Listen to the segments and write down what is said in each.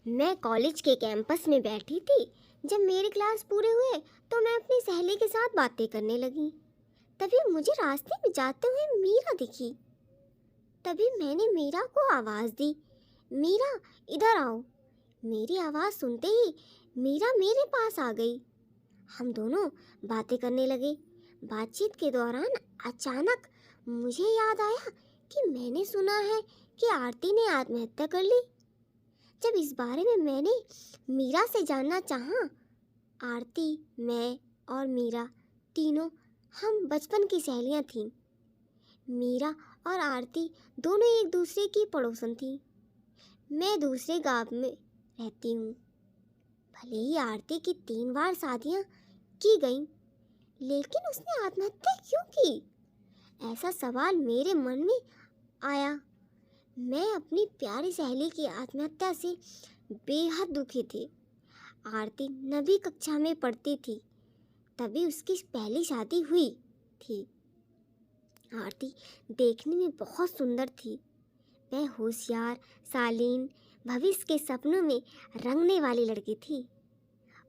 मैं कॉलेज के कैंपस में बैठी थी। जब मेरी क्लास पूरे हुए तो मैं अपनी सहेली के साथ बातें करने लगी। तभी मुझे रास्ते में जाते हुए मीरा दिखी। तभी मैंने मीरा को आवाज़ दी, मीरा इधर आओ। मेरी आवाज़ सुनते ही मीरा मेरे पास आ गई। हम दोनों बातें करने लगे। बातचीत के दौरान अचानक मुझे याद आया कि मैंने सुना है कि आरती ने आत्महत्या कर ली। जब इस बारे में मैंने मीरा से जानना चाहा, आरती, मैं और मीरा तीनों हम बचपन की सहेलियां थीं। मीरा और आरती दोनों एक दूसरे की पड़ोसन थीं। मैं दूसरे गांव में रहती हूँ। भले ही आरती की 3 बार शादियाँ की गईं, लेकिन उसने आत्महत्या क्यों की? ऐसा सवाल मेरे मन में आया। मैं अपनी प्यारी सहेली की आत्महत्या से बेहद दुखी थी। आरती 9वीं कक्षा में पढ़ती थी, तभी उसकी पहली शादी हुई थी। आरती देखने में बहुत सुंदर थी। वह होशियार, शालीन, भविष्य के सपनों में रंगने वाली लड़की थी।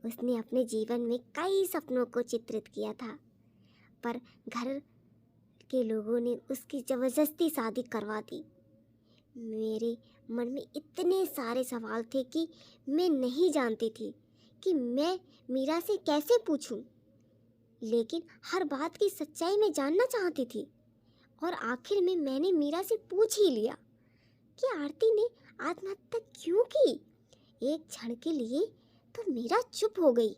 उसने अपने जीवन में कई सपनों को चित्रित किया था, पर घर के लोगों ने उसकी जबरदस्ती शादी करवा दी। मेरे मन में इतने सारे सवाल थे कि मैं नहीं जानती थी कि मैं मीरा से कैसे पूछूं। लेकिन हर बात की सच्चाई मैं जानना चाहती थी और आखिर में मैंने मीरा से पूछ ही लिया कि आरती ने आत्महत्या क्यों की। एक क्षण के लिए तो मीरा चुप हो गई।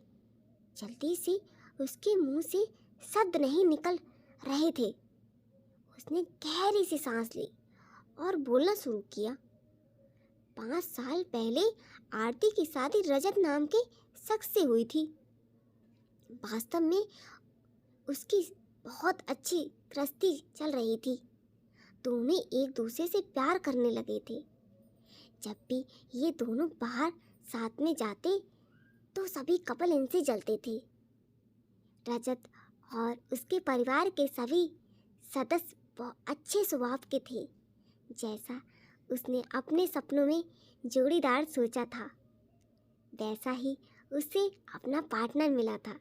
जल्दी से उसके मुंह से शब्द नहीं निकल रहे थे। उसने गहरी सी सांस ली और बोलना शुरू किया। 5 साल पहले आरती की शादी रजत नाम के शख्स से हुई थी। वास्तव में उसकी बहुत अच्छी गृहस्थी चल रही थी। दोनों एक दूसरे से प्यार करने लगे थे। जब भी ये दोनों बाहर साथ में जाते तो सभी कपल इनसे जलते थे। रजत और उसके परिवार के सभी सदस्य बहुत अच्छे स्वभाव के थे। जैसा उसने अपने सपनों में जोड़ीदार सोचा था, वैसा ही उसे अपना पार्टनर मिला था।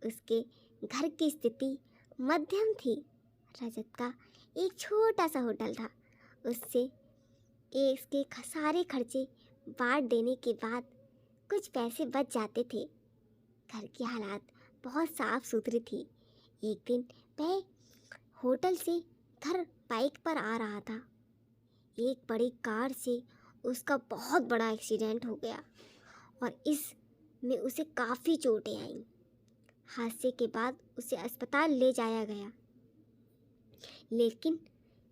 उसके घर की स्थिति मध्यम थी। रजत का एक छोटा सा होटल था। उससे इसके सारे खर्चे बांट देने के बाद कुछ पैसे बच जाते थे। घर की हालात बहुत साफ सुथरी थी। एक दिन वह होटल से घर बाइक पर आ रहा था। एक बड़ी कार से उसका बहुत बड़ा एक्सीडेंट हो गया और इसमें उसे काफ़ी चोटें आईं। हादसे के बाद उसे अस्पताल ले जाया गया, लेकिन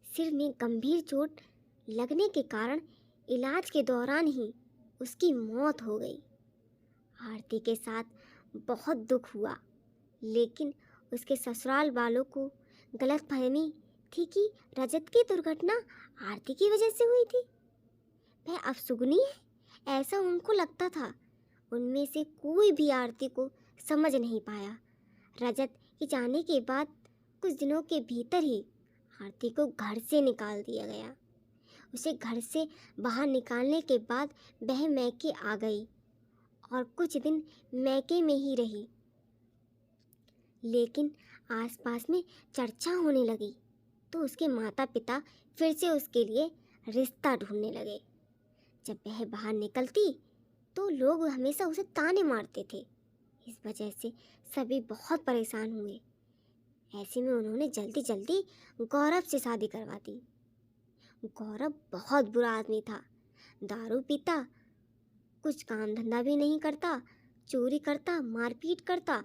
सिर में गंभीर चोट लगने के कारण इलाज के दौरान ही उसकी मौत हो गई। आरती के साथ बहुत दुख हुआ, लेकिन उसके ससुराल वालों को गलतफहमी थी कि रजत की दुर्घटना आरती की वजह से हुई थी। वह अपशगुनी है, ऐसा उनको लगता था। उनमें से कोई भी आरती को समझ नहीं पाया। रजत के जाने के बाद कुछ दिनों के भीतर ही आरती को घर से निकाल दिया गया। उसे घर से बाहर निकालने के बाद वह मैके आ गई और कुछ दिन मैके में ही रही। लेकिन आसपास में चर्चा होने लगी तो उसके माता पिता फिर से उसके लिए रिश्ता ढूंढने लगे। जब वह बाहर निकलती तो लोग हमेशा उसे ताने मारते थे। इस वजह से सभी बहुत परेशान हुए। ऐसे में उन्होंने जल्दी जल्दी गौरव से शादी करवा दी। गौरव बहुत बुरा आदमी था। दारू पीता, कुछ काम धंधा भी नहीं करता, चोरी करता, मारपीट करता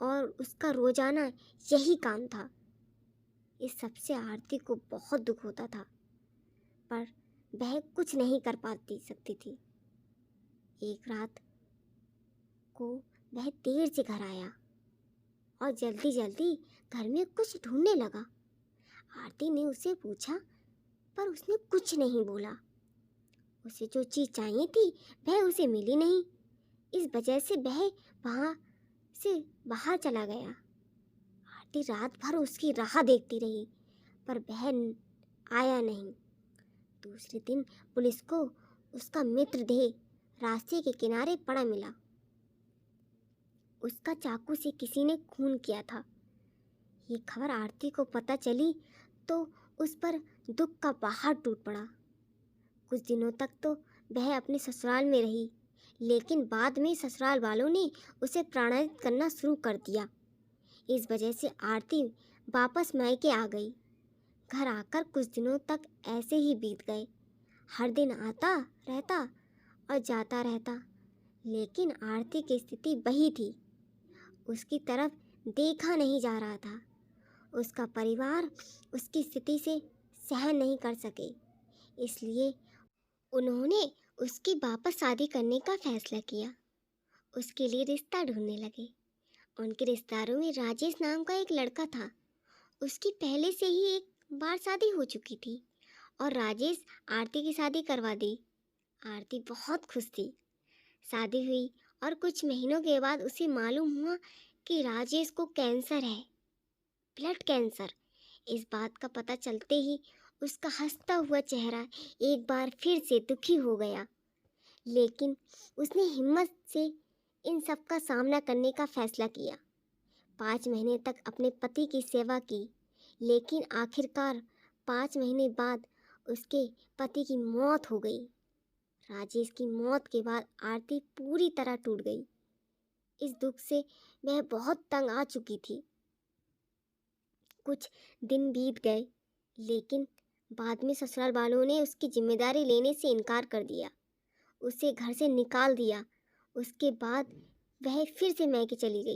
और उसका रोजाना यही काम था। इस सब से आरती को बहुत दुख होता था, पर वह कुछ नहीं कर पाती सकती थी। एक रात को वह देर से घर आया और जल्दी जल्दी घर में कुछ ढूंढने लगा। आरती ने उसे पूछा, पर उसने कुछ नहीं बोला। उसे जो चीज़ चाहिए थी वह उसे मिली नहीं। इस वजह से वह वहाँ से बाहर चला गया। आरती रात भर उसकी राह देखती रही, पर वह आया नहीं। दूसरे दिन पुलिस को उसका मित्र देह रास्ते के किनारे पड़ा मिला। उसका चाकू से किसी ने खून किया था। ये खबर आरती को पता चली तो उस पर दुख का पहाड़ टूट पड़ा। कुछ दिनों तक तो वह अपने ससुराल में रही, लेकिन बाद में ससुराल वालों ने उसे प्रताड़ित करना शुरू कर दिया। इस वजह से आरती वापस मायके आ गई। घर आकर कुछ दिनों तक ऐसे ही बीत गए। हर दिन आता रहता और जाता रहता, लेकिन आरती की स्थिति वही थी। उसकी तरफ देखा नहीं जा रहा था। उसका परिवार उसकी स्थिति से सहन नहीं कर सके, इसलिए उन्होंने उसकी वापस शादी करने का फैसला किया। उसके लिए रिश्ता ढूंढने लगे। उनके रिश्तेदारों में राजेश नाम का एक लड़का था। उसकी पहले से ही एक बार शादी हो चुकी थी और राजेश आरती की शादी करवा दी। आरती बहुत खुश थी। शादी हुई और कुछ महीनों के बाद उसे मालूम हुआ कि राजेश को कैंसर है, ब्लड कैंसर। इस बात का पता चलते ही उसका हंसता हुआ चेहरा एक बार फिर से दुखी हो गया, लेकिन उसने हिम्मत से इन सब का सामना करने का फैसला किया। 5 महीने तक अपने पति की सेवा की, लेकिन आखिरकार 5 महीने बाद उसके पति की मौत हो गई। राजेश की मौत के बाद आरती पूरी तरह टूट गई। इस दुख से वह बहुत तंग आ चुकी थी। कुछ दिन बीत गए, लेकिन बाद में ससुराल वालों ने उसकी जिम्मेदारी लेने से इनकार कर दिया। उसे घर से निकाल दिया। उसके बाद वह फिर से मायके चली गई।